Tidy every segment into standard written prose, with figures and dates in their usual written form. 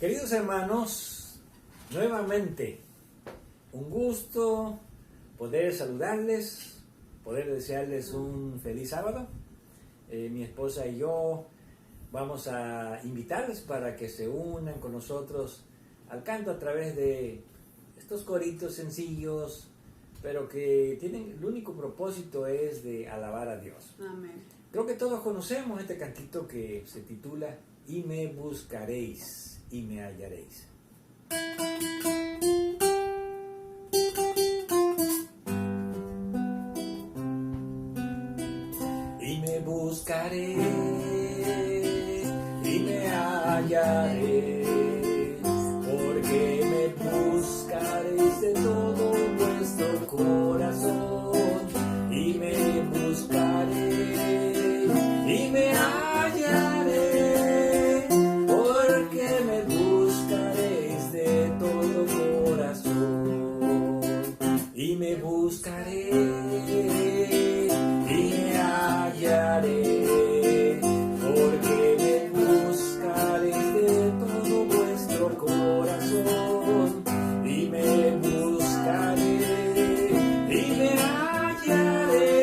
Queridos hermanos, nuevamente un gusto poder saludarles, poder desearles un feliz sábado. Mi esposa y yo vamos a invitarles para que se unan con nosotros al canto a través de estos coritos sencillos, pero que tienen el único propósito es de alabar a Dios. Amén. Creo que todos conocemos este cantito que se titula "Y me buscaréis y me hallaréis". Y me buscaré y me hallaré, porque me buscaréis de todo vuestro corazón. Y me buscaré y me hallaré, porque me buscaréis de todo corazón. Y me buscaré y me hallaré, porque me buscaréis de todo vuestro corazón. Y me buscaré y me hallaré,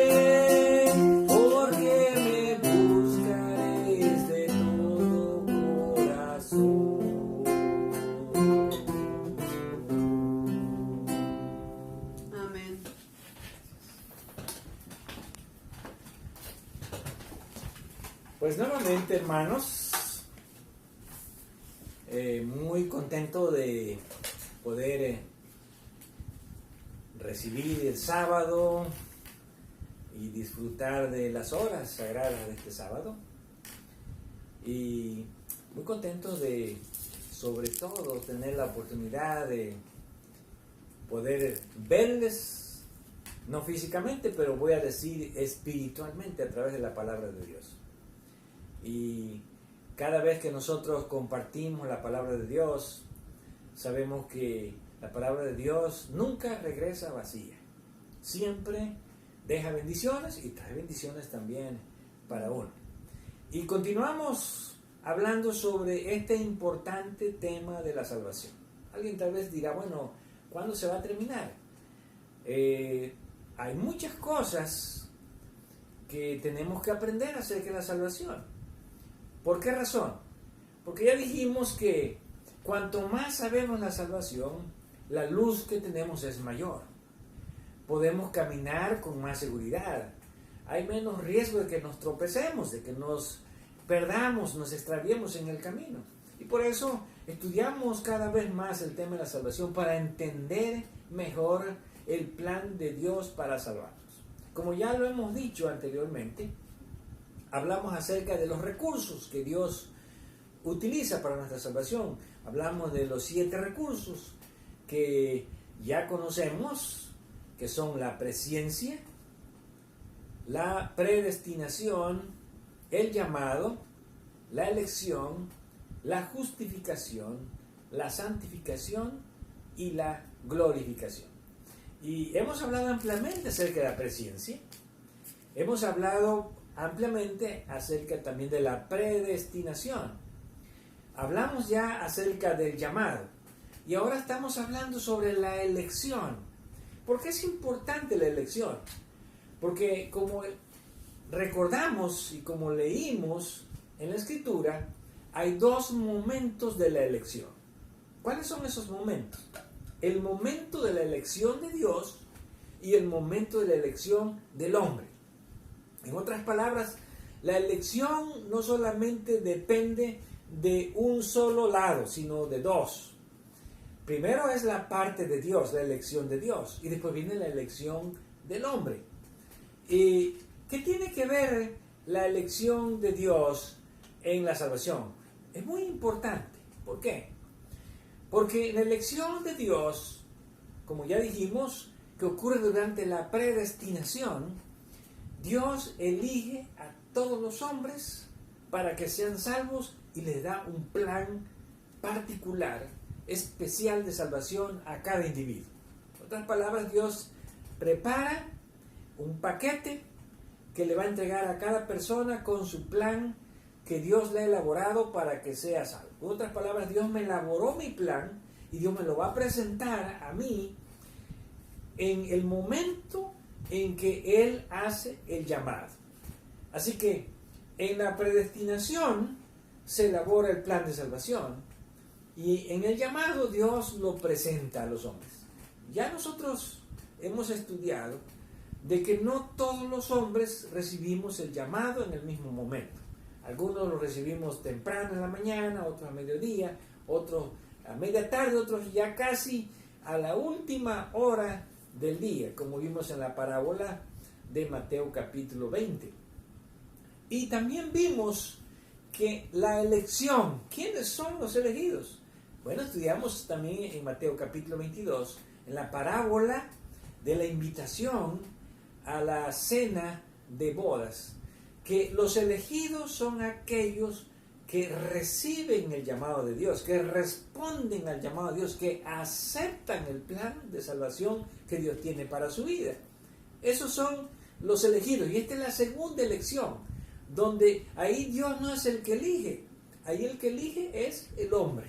porque me buscaréis de todo corazón. Amén. Pues nuevamente, hermanos, muy contento de poder recibir el sábado y disfrutar de las horas sagradas de este sábado. Y muy contento de, sobre todo, tener la oportunidad de poder verles, no físicamente, pero voy a decir espiritualmente a través de la palabra de Dios. Y cada vez que nosotros compartimos la palabra de Dios, sabemos que la palabra de Dios nunca regresa vacía. Siempre deja bendiciones y trae bendiciones también para uno. Y continuamos hablando sobre este importante tema de la salvación. Alguien tal vez dirá, bueno, ¿cuándo se va a terminar? Hay muchas cosas que tenemos que aprender acerca de la salvación. ¿Por qué razón? Porque ya dijimos que cuanto más sabemos la salvación, la luz que tenemos es mayor. Podemos caminar con más seguridad. Hay menos riesgo de que nos tropecemos, de que nos perdamos, nos extraviemos en el camino. Y por eso estudiamos cada vez más el tema de la salvación para entender mejor el plan de Dios para salvarnos. Como ya lo hemos dicho anteriormente, hablamos acerca de los recursos que Dios utiliza para nuestra salvación. Hablamos de los 7 recursos que ya conocemos, que son la presciencia, la predestinación, el llamado, la elección, la justificación, la santificación y la glorificación. Y hemos hablado ampliamente acerca de la presciencia. Hemos hablado ampliamente acerca también de la predestinación. Hablamos ya acerca del llamado. Y ahora estamos hablando sobre la elección. ¿Por qué es importante la elección? Porque como recordamos y como leímos en la Escritura, hay 2 momentos de la elección. ¿Cuáles son esos momentos? El momento de la elección de Dios y el momento de la elección del hombre. En otras palabras, la elección no solamente depende de un solo lado, sino de 2. Primero es la parte de Dios, la elección de Dios, y después viene la elección del hombre. ¿Y qué tiene que ver la elección de Dios en la salvación? Es muy importante. ¿Por qué? Porque la elección de Dios, como ya dijimos, que ocurre durante la predestinación, Dios elige a todos los hombres para que sean salvos y les da un plan particular, especial de salvación a cada individuo. En otras palabras, Dios prepara un paquete que le va a entregar a cada persona con su plan que Dios le ha elaborado para que sea salvo. En otras palabras, Dios me elaboró mi plan y Dios me lo va a presentar a mí en el momento en que Él hace el llamado. Así que en la predestinación se elabora el plan de salvación y en el llamado Dios lo presenta a los hombres. Ya nosotros hemos estudiado de que no todos los hombres recibimos el llamado en el mismo momento. Algunos lo recibimos temprano en la mañana, otros a mediodía, otros a media tarde, otros ya casi a la última hora del día, como vimos en la parábola de Mateo capítulo 20. Y también vimos que la elección, ¿quiénes son los elegidos? Bueno, estudiamos también en Mateo capítulo 22, en la parábola de la invitación a la cena de bodas, que los elegidos son aquellos que reciben el llamado de Dios, que responden al llamado de Dios, que aceptan el plan de salvación que Dios tiene para su vida. Esos son los elegidos. Y esta es la segunda elección, donde ahí Dios no es el que elige. Ahí el que elige es el hombre.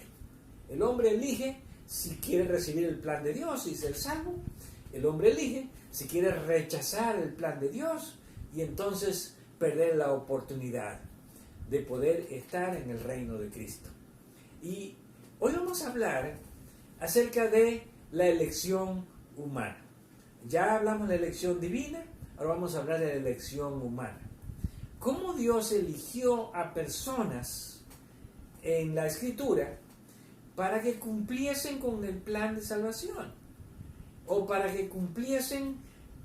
El hombre elige si quiere recibir el plan de Dios y ser salvo. El hombre elige si quiere rechazar el plan de Dios y entonces perder la oportunidad de poder estar en el reino de Cristo. Y hoy vamos a hablar acerca de la elección humana. Ya hablamos de la elección divina, ahora vamos a hablar de la elección humana. ¿Cómo Dios eligió a personas en la Escritura para que cumpliesen con el plan de salvación? O para que cumpliesen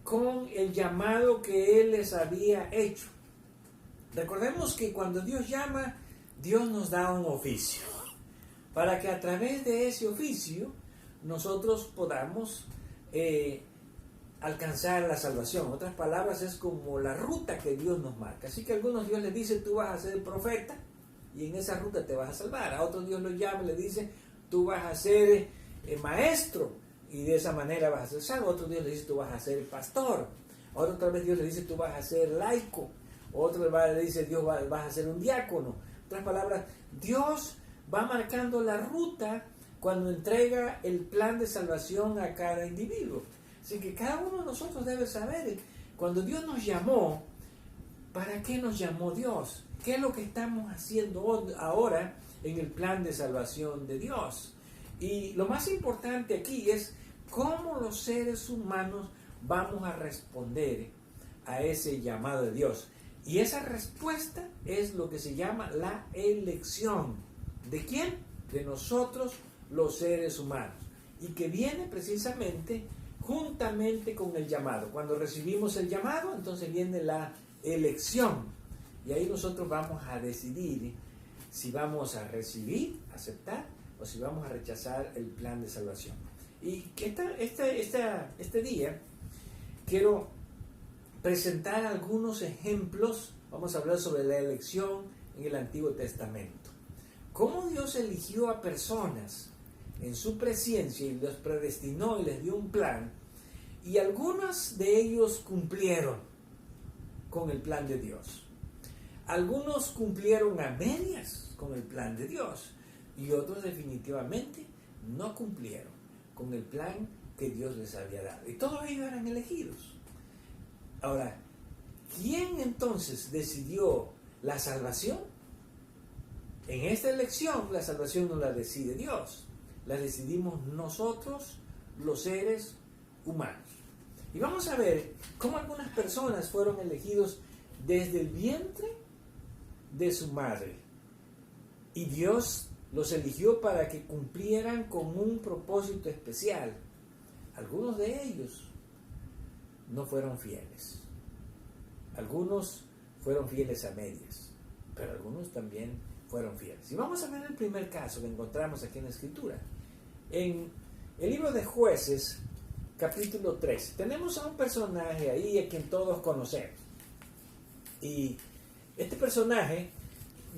con el llamado que Él les había hecho. Recordemos que cuando Dios llama, Dios nos da un oficio, para que a través de ese oficio nosotros podamos alcanzar la salvación. En otras palabras, es como la ruta que Dios nos marca. Así que a algunos Dios les dice, tú vas a ser profeta y en esa ruta te vas a salvar. A otros Dios los llama y le dice, tú vas a ser maestro y de esa manera vas a ser salvo. A otro Dios le dice, tú vas a ser pastor. A otro otra vez Dios le dice, tú vas a ser laico. Otro le dice, Dios vas a ser un diácono. En otras palabras, Dios va marcando la ruta cuando entrega el plan de salvación a cada individuo. Así que cada uno de nosotros debe saber, cuando Dios nos llamó, ¿para qué nos llamó Dios? ¿Qué es lo que estamos haciendo ahora en el plan de salvación de Dios? Y lo más importante aquí es cómo los seres humanos vamos a responder a ese llamado de Dios. Y esa respuesta es lo que se llama la elección. ¿De quién? De nosotros los seres humanos. Y que viene precisamente juntamente con el llamado. Cuando recibimos el llamado, entonces viene la elección. Y ahí nosotros vamos a decidir si vamos a recibir, aceptar, o si vamos a rechazar el plan de salvación. Y este día quiero presentar algunos ejemplos. Vamos a hablar sobre la elección en el Antiguo Testamento. Cómo Dios eligió a personas en su presencia y los predestinó y les dio un plan, y algunos de ellos cumplieron con el plan de Dios. Algunos cumplieron a medias con el plan de Dios y otros definitivamente no cumplieron con el plan que Dios les había dado. Y todos ellos eran elegidos. Ahora, ¿quién entonces decidió la salvación? En esta elección la salvación no la decide Dios, la decidimos nosotros, los seres humanos. Y vamos a ver cómo algunas personas fueron elegidos desde el vientre de su madre. Y Dios los eligió para que cumplieran con un propósito especial. Algunos de ellos no fueron fieles. Algunos fueron fieles a medias, pero algunos también fueron fieles. Y vamos a ver el primer caso que encontramos aquí en la Escritura. En el libro de Jueces, capítulo 3, tenemos a un personaje ahí a quien todos conocemos. Y este personaje,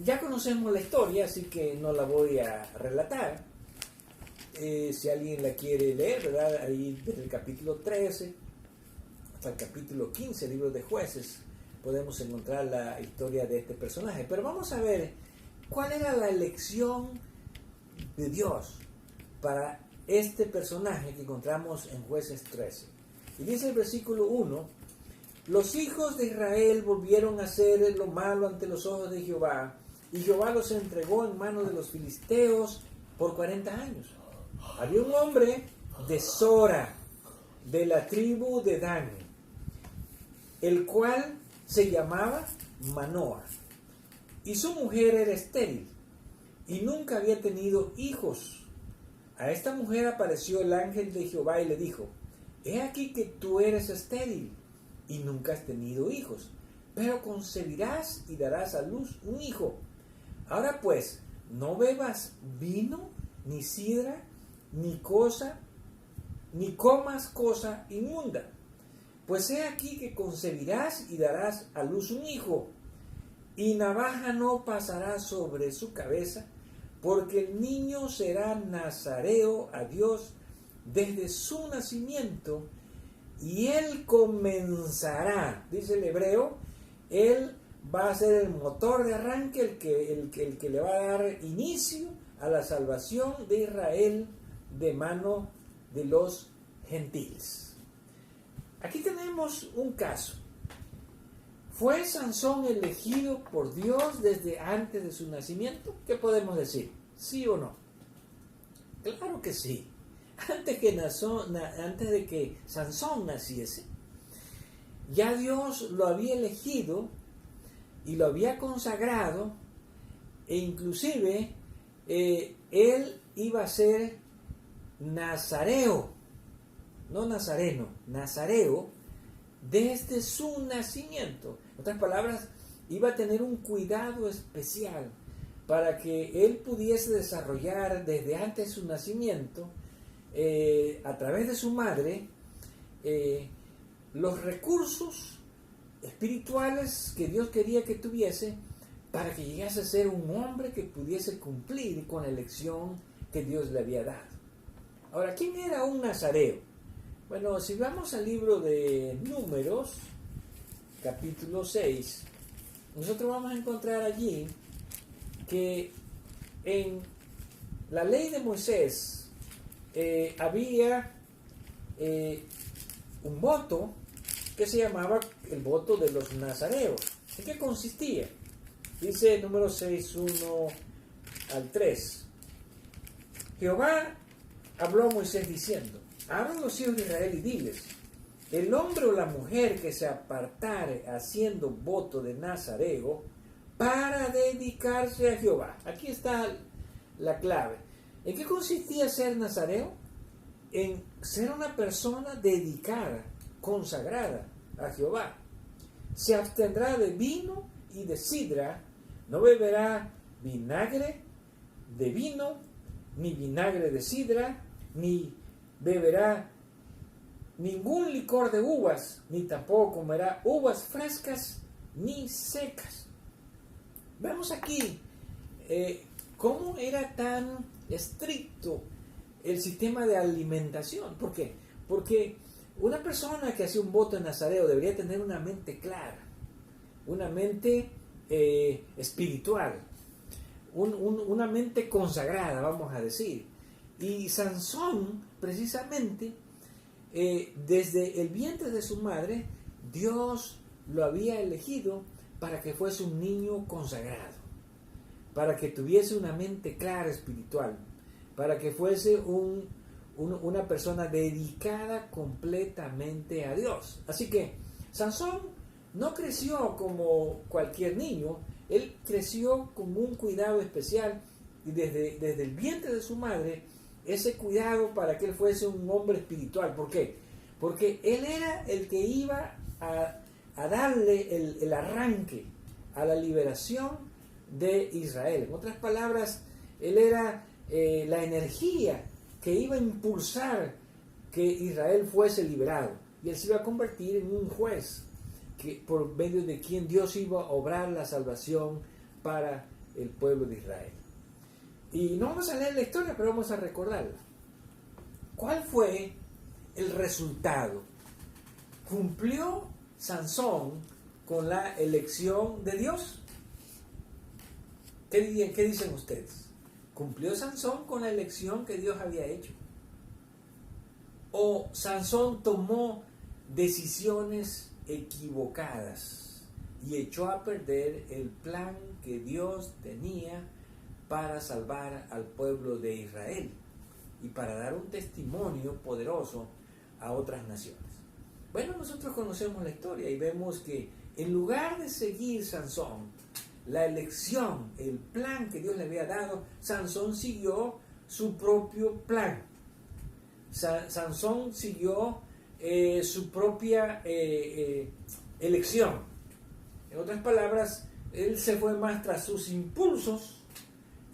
ya conocemos la historia, así que no la voy a relatar. Si alguien la quiere leer, ¿verdad? Ahí desde el capítulo 13 hasta el capítulo 15, el libro de Jueces, podemos encontrar la historia de este personaje. Pero vamos a ver cuál era la elección de Dios para este personaje que encontramos en Jueces 13. Y dice el versículo 1: los hijos de Israel volvieron a hacer lo malo ante los ojos de Jehová, y Jehová los entregó en manos de los filisteos por 40 años. Había un hombre de Sora, de la tribu de Dan, el cual se llamaba Manoah, y su mujer era estéril, y nunca había tenido hijos. A esta mujer apareció el ángel de Jehová y le dijo: he aquí que tú eres estéril, y nunca has tenido hijos, pero concebirás y darás a luz un hijo. Ahora pues, no bebas vino, ni sidra, ni comas cosa inmunda, pues he aquí que concebirás y darás a luz un hijo, y navaja no pasará sobre su cabeza, porque el niño será nazareo a Dios desde su nacimiento, y él comenzará, dice el hebreo, él va a ser el motor de arranque, el que le va a dar inicio a la salvación de Israel de mano de los gentiles. Aquí tenemos un caso. ¿Fue Sansón elegido por Dios desde antes de su nacimiento? ¿Qué podemos decir? ¿Sí o no? Claro que sí. Antes de que Sansón naciese, ya Dios lo había elegido y lo había consagrado, e inclusive él iba a ser nazareo, no nazareno, nazareo, desde su nacimiento. En otras palabras, iba a tener un cuidado especial para que él pudiese desarrollar desde antes de su nacimiento, a través de su madre, los recursos espirituales que Dios quería que tuviese para que llegase a ser un hombre que pudiese cumplir con la elección que Dios le había dado. Ahora, ¿quién era un nazareo? Bueno, si vamos al libro de Números, capítulo 6, nosotros vamos a encontrar allí que en la ley de Moisés había un voto que se llamaba el voto de los nazareos. ¿En qué consistía? Dice Números 6, 1 al 3. Jehová habló a Moisés diciendo: habla a los hijos de Israel y diles: el hombre o la mujer que se apartare haciendo voto de nazareo para dedicarse a Jehová. Aquí está la clave. ¿En qué consistía ser nazareo? En ser una persona dedicada, consagrada a Jehová. Se abstendrá de vino y de sidra, no beberá vinagre de vino, ni vinagre de sidra, ni beberá ningún licor de uvas, ni tampoco comerá uvas frescas ni secas. Vemos aquí cómo era tan estricto el sistema de alimentación. ¿Por qué? Porque una persona que hace un voto en nazareo debería tener una mente clara, una mente espiritual, una mente consagrada, vamos a decir. Y Sansón, precisamente, desde el vientre de su madre, Dios lo había elegido para que fuese un niño consagrado, para que tuviese una mente clara espiritual, para que fuese una persona dedicada completamente a Dios. Así que Sansón no creció como cualquier niño, él creció con un cuidado especial, y desde el vientre de su madre, ese cuidado para que él fuese un hombre espiritual. ¿Por qué? Porque él era el que iba a darle el arranque a la liberación de Israel. En otras palabras, él era la energía que iba a impulsar que Israel fuese liberado, y él se iba a convertir en un juez por medio de quien Dios iba a obrar la salvación para el pueblo de Israel. Y no vamos a leer la historia, pero vamos a recordarla. ¿Cuál fue el resultado? ¿Cumplió Sansón con la elección de Dios? ¿Qué dicen ustedes? ¿Cumplió Sansón con la elección que Dios había hecho? ¿O Sansón tomó decisiones equivocadas y echó a perder el plan que Dios tenía para salvar al pueblo de Israel y para dar un testimonio poderoso a otras naciones? Bueno, nosotros conocemos la historia y vemos que en lugar de seguir Sansón la elección, el plan que Dios le había dado, Sansón siguió su propio plan. Sansón siguió su propia elección. En otras palabras, él se fue más tras sus impulsos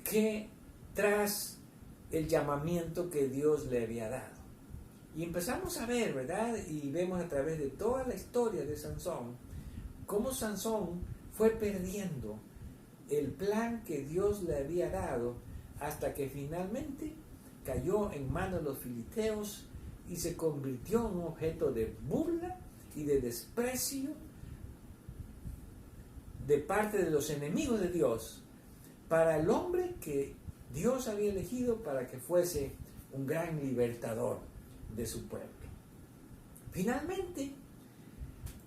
que tras el llamamiento que Dios le había dado. Y empezamos a ver, ¿verdad? Y vemos a través de toda la historia de Sansón, cómo Sansón fue perdiendo el plan que Dios le había dado hasta que finalmente cayó en manos de los filisteos y se convirtió en un objeto de burla y de desprecio de parte de los enemigos de Dios para el hombre que Dios había elegido para que fuese un gran libertador de su pueblo. Finalmente,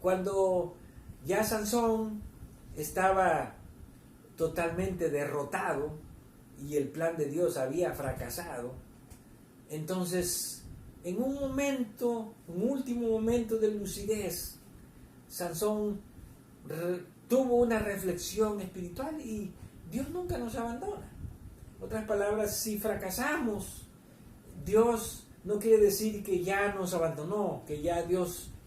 cuando ya Sansón estaba totalmente derrotado y el plan de Dios había fracasado, entonces en un último momento de lucidez, Sansón tuvo una reflexión espiritual y Dios nunca nos abandona. En otras palabras, si fracasamos, Dios no quiere decir que ya nos abandonó, que ya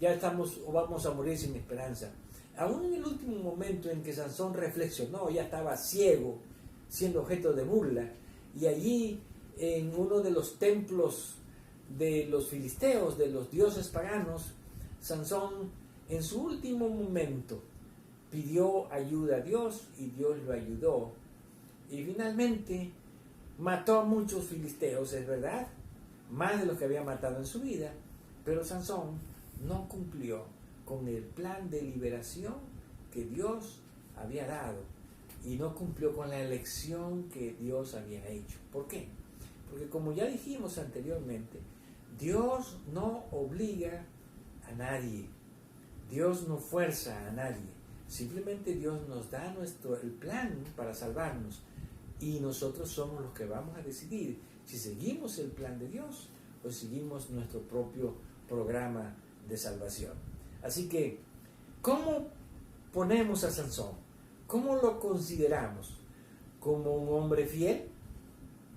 estamos o vamos a morir sin esperanza. Aún en el último momento en que Sansón reflexionó, ya estaba ciego, siendo objeto de burla, y allí en uno de los templos de los filisteos, de los dioses paganos, Sansón en su último momento pidió ayuda a Dios y Dios lo ayudó. Y finalmente mató a muchos filisteos, es verdad, más de los que había matado en su vida, pero Sansón no cumplió con el plan de liberación que Dios había dado y no cumplió con la elección que Dios había hecho. ¿Por qué? Porque como ya dijimos anteriormente, Dios no obliga a nadie, Dios no fuerza a nadie, simplemente Dios nos da el plan para salvarnos y nosotros somos los que vamos a decidir si seguimos el plan de Dios o seguimos nuestro propio programa de salvación. Así que, ¿cómo ponemos a Sansón? ¿Cómo lo consideramos? ¿Como un hombre fiel?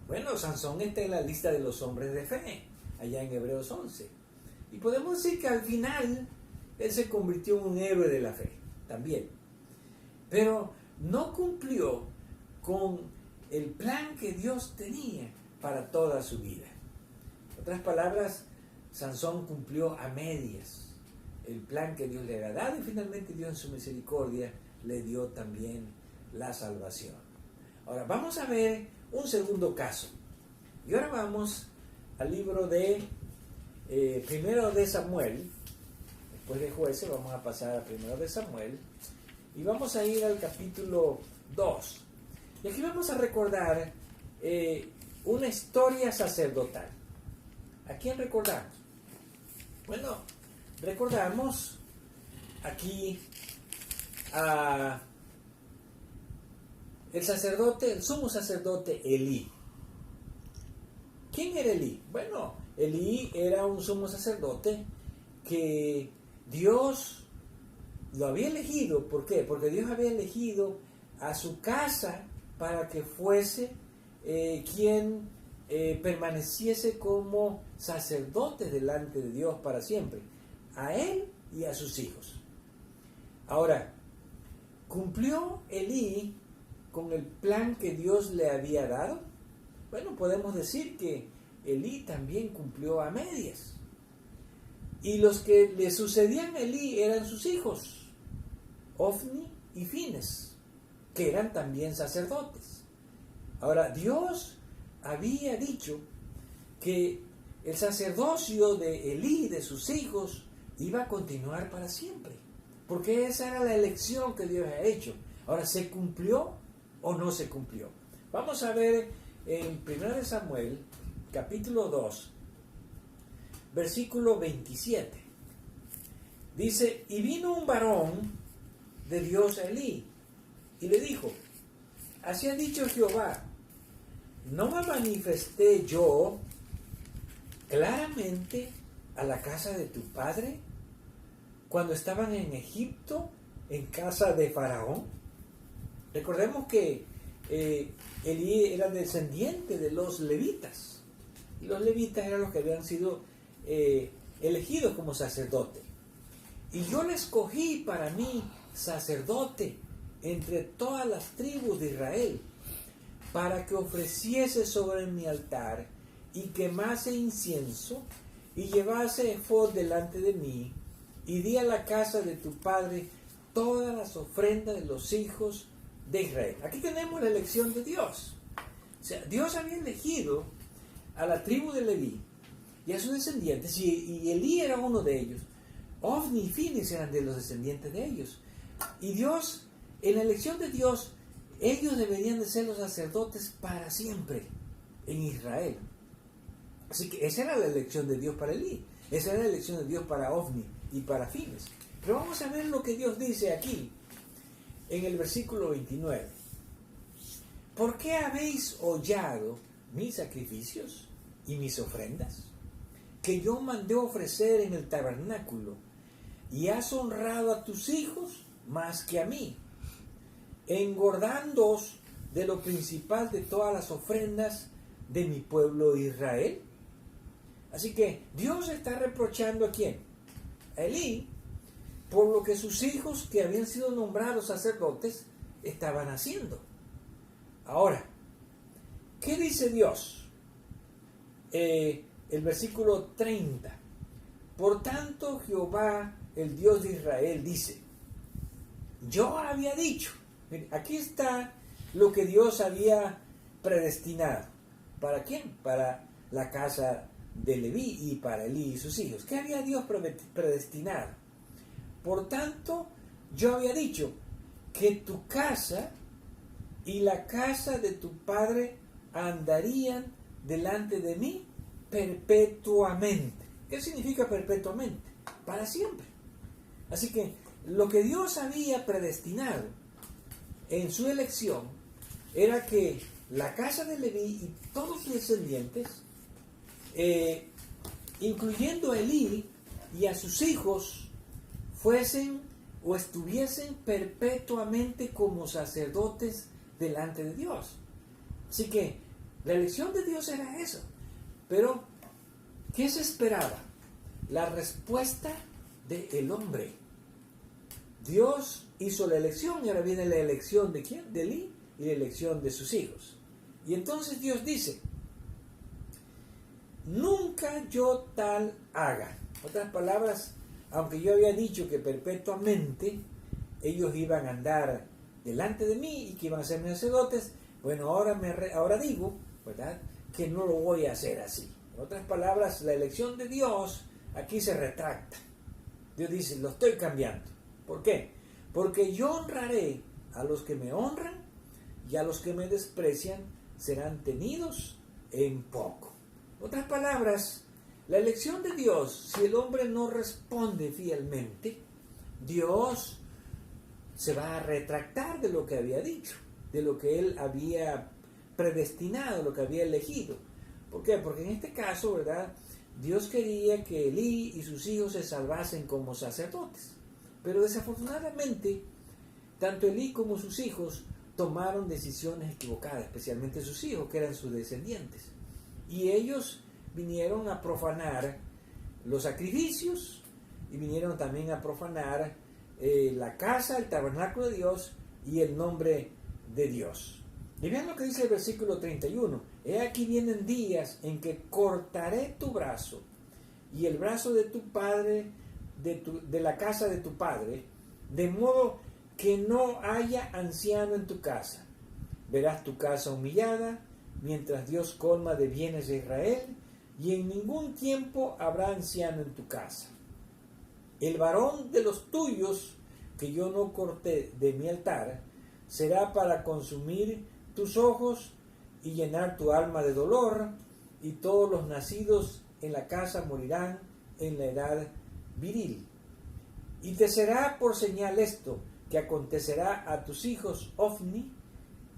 Bueno, Sansón está en la lista de los hombres de fe, allá en Hebreos 11. Y podemos decir que al final él se convirtió en un héroe de la fe, también. Pero no cumplió con el plan que Dios tenía para toda su vida. En otras palabras, Sansón cumplió a medias el plan que Dios le había dado y finalmente Dios en su misericordia le dio también la salvación. Ahora vamos a ver un segundo caso. Y ahora vamos al libro de Primero de Samuel. Después de Jueces vamos a pasar a Primero de Samuel y vamos a ir al capítulo 2. Y aquí vamos a recordar una historia sacerdotal. ¿A quién recordamos? Bueno, recordamos aquí a el sumo sacerdote Elí. ¿Quién era Elí? Bueno, Elí era un sumo sacerdote que Dios lo había elegido. ¿Por qué? Porque Dios había elegido a su casa para que fuese quien permaneciese como sacerdote delante de Dios para siempre, a él y a sus hijos. Ahora, ¿cumplió Elí con el plan que Dios le había dado? Bueno, podemos decir que Elí también cumplió a medias. Y los que le sucedían a Elí eran sus hijos, Ofni y Fines, que eran también sacerdotes. Ahora, Dios había dicho que el sacerdocio de Elí y de sus hijos iba a continuar para siempre, porque esa era la elección que Dios ha hecho. Ahora, ¿se cumplió o no se cumplió? Vamos a ver en 1 Samuel, capítulo 2, versículo 27. Dice, y vino un varón de Dios a Elí, y le dijo, así ha dicho Jehová, ¿no me manifesté yo claramente a la casa de tu padre cuando estaban en Egipto, en casa de Faraón? Recordemos que Elí era descendiente de los levitas, y los levitas eran los que habían sido elegidos como sacerdote. Y yo le escogí para mí sacerdote entre todas las tribus de Israel, para que ofreciese sobre mi altar y quemase incienso y llevase efod delante de mí, y di a la casa de tu padre todas las ofrendas de los hijos de Israel. Aquí tenemos la elección de Dios. O sea, Dios había elegido a la tribu de Leví y a sus descendientes, y Elí era uno de ellos. Ofni y Finis eran de los descendientes de ellos. Y Dios, en la elección de Dios, ellos deberían de ser los sacerdotes para siempre en Israel. Así que esa era la elección de Dios para Elí. Esa era la elección de Dios para Ofni y para Finis. Pero vamos a ver lo que Dios dice aquí, en el versículo 29. ¿Por qué habéis hollado mis sacrificios y mis ofrendas, que yo mandé ofrecer en el tabernáculo, y has honrado a tus hijos más que a mí, engordándoos de lo principal de todas las ofrendas de mi pueblo Israel? Así que Dios está reprochando a ¿quién? A Elí, por lo que sus hijos, que habían sido nombrados sacerdotes, estaban haciendo. Ahora, ¿qué dice Dios? El versículo 30. Por tanto, Jehová, el Dios de Israel, dice, yo había dicho, aquí está lo que Dios había predestinado. ¿Para quién? Para la casa de Leví y para Elí y sus hijos. ¿Qué había Dios predestinado? Por tanto, yo había dicho que tu casa y la casa de tu padre andarían delante de mí perpetuamente. ¿Qué significa perpetuamente? Para siempre. Así que lo que Dios había predestinado en su elección era que la casa de Leví y todos sus descendientes, incluyendo a Elí y a sus hijos, fuesen o estuviesen perpetuamente como sacerdotes delante de Dios. Así que la elección de Dios era eso. Pero, ¿qué se esperaba? La respuesta del hombre. Dios hizo la elección y ahora viene la elección de ¿quién? De Elí y la elección de sus hijos. Y entonces Dios dice, nunca yo tal haga. En otras palabras, aunque yo había dicho que perpetuamente ellos iban a andar delante de mí y que iban a ser mis sacerdotes, bueno, ahora digo, ¿verdad?, que no lo voy a hacer así. En otras palabras, la elección de Dios aquí se retracta. Dios dice, lo estoy cambiando. ¿Por qué? Porque yo honraré a los que me honran y a los que me desprecian serán tenidos en poco. En otras palabras, la elección de Dios, si el hombre no responde fielmente, Dios se va a retractar de lo que había dicho, de lo que él había predestinado, lo que había elegido. ¿Por qué? Porque en este caso, ¿verdad?, Dios quería que Elí y sus hijos se salvasen como sacerdotes. Pero desafortunadamente, tanto Elí como sus hijos tomaron decisiones equivocadas, especialmente sus hijos, que eran sus descendientes. Y ellos vinieron a profanar los sacrificios y vinieron también a profanar la casa, el tabernáculo de Dios y el nombre de Dios. Y vean lo que dice el versículo 31. He aquí vienen días en que cortaré tu brazo y el brazo de tu padre, de la casa de tu padre, de modo que no haya anciano en tu casa. Verás tu casa humillada, mientras Dios colma de bienes de Israel, y en ningún tiempo habrá anciano en tu casa. El varón de los tuyos, que yo no corté de mi altar, será para consumir tus ojos y llenar tu alma de dolor, y todos los nacidos en la casa morirán en la edad viril. Y te será por señal esto, que acontecerá a tus hijos Ofni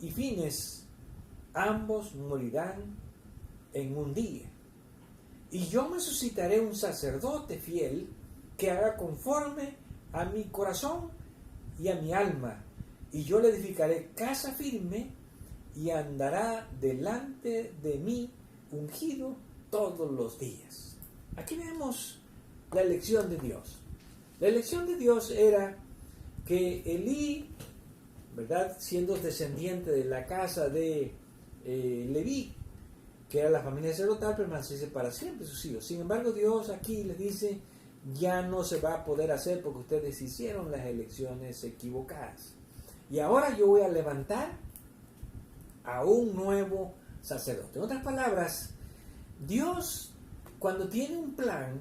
y Fines, ambos morirán en un día. Y yo me suscitaré un sacerdote fiel que haga conforme a mi corazón y a mi alma, y yo le edificaré casa firme y andará delante de mí ungido todos los días. Aquí vemos la elección de Dios. La elección de Dios era que Elí, ¿verdad?, siendo descendiente de la casa de Leví, que era la familia sacerdotal, permaneciese para siempre sus hijos. Sin embargo, Dios aquí les dice, ya no se va a poder hacer porque ustedes hicieron las elecciones equivocadas. Y ahora yo voy a levantar a un nuevo sacerdote. En otras palabras, Dios, cuando tiene un plan,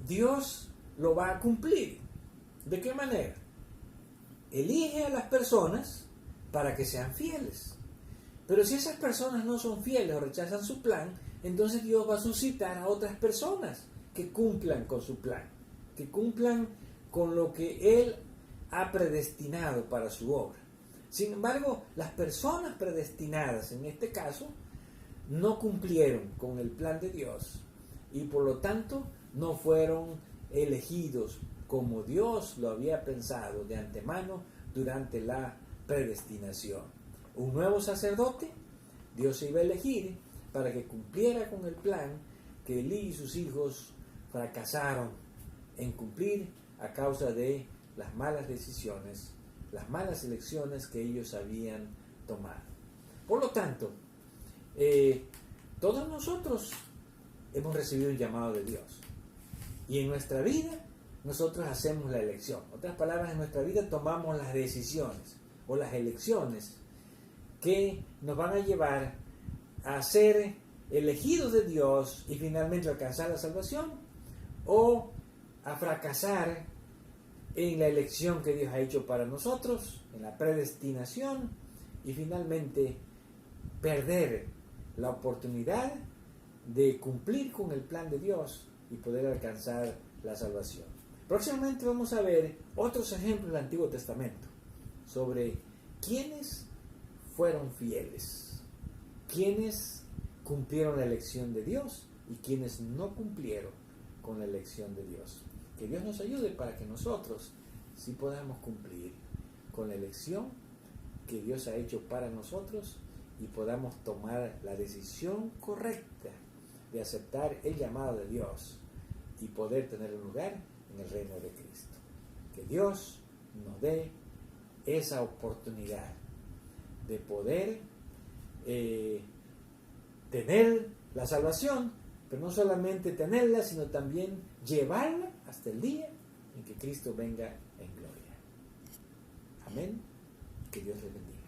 Dios lo va a cumplir. ¿De qué manera? Elige a las personas para que sean fieles. Pero si esas personas no son fieles o rechazan su plan, entonces Dios va a suscitar a otras personas que cumplan con su plan, que cumplan con lo que Él ha predestinado para su obra. Sin embargo, las personas predestinadas, en este caso, no cumplieron con el plan de Dios y por lo tanto no fueron elegidos como Dios lo había pensado de antemano durante la predestinación. Un nuevo sacerdote Dios se iba a elegir para que cumpliera con el plan que Elí y sus hijos fracasaron en cumplir a causa de las malas decisiones, las malas elecciones que ellos habían tomado. Por lo tanto, todos nosotros hemos recibido un llamado de Dios y en nuestra vida nosotros hacemos la elección. En otras palabras, en nuestra vida tomamos las decisiones o las elecciones que nos van a llevar a ser elegidos de Dios y finalmente alcanzar la salvación, o a fracasar en la elección que Dios ha hecho para nosotros, en la predestinación, y finalmente perder la oportunidad de cumplir con el plan de Dios y poder alcanzar la salvación. Próximamente vamos a ver otros ejemplos del Antiguo Testamento sobre quiénes fueron fieles, quiénes cumplieron la elección de Dios y quienes no cumplieron con la elección de Dios. Que Dios nos ayude para que nosotros sí podamos cumplir con la elección que Dios ha hecho para nosotros y podamos tomar la decisión correcta de aceptar el llamado de Dios y poder tener un lugar en el reino de Cristo. Que Dios nos dé esa oportunidad de poder tener la salvación, pero no solamente tenerla, sino también llevarla hasta el día en que Cristo venga en gloria. Amén. Que Dios les bendiga.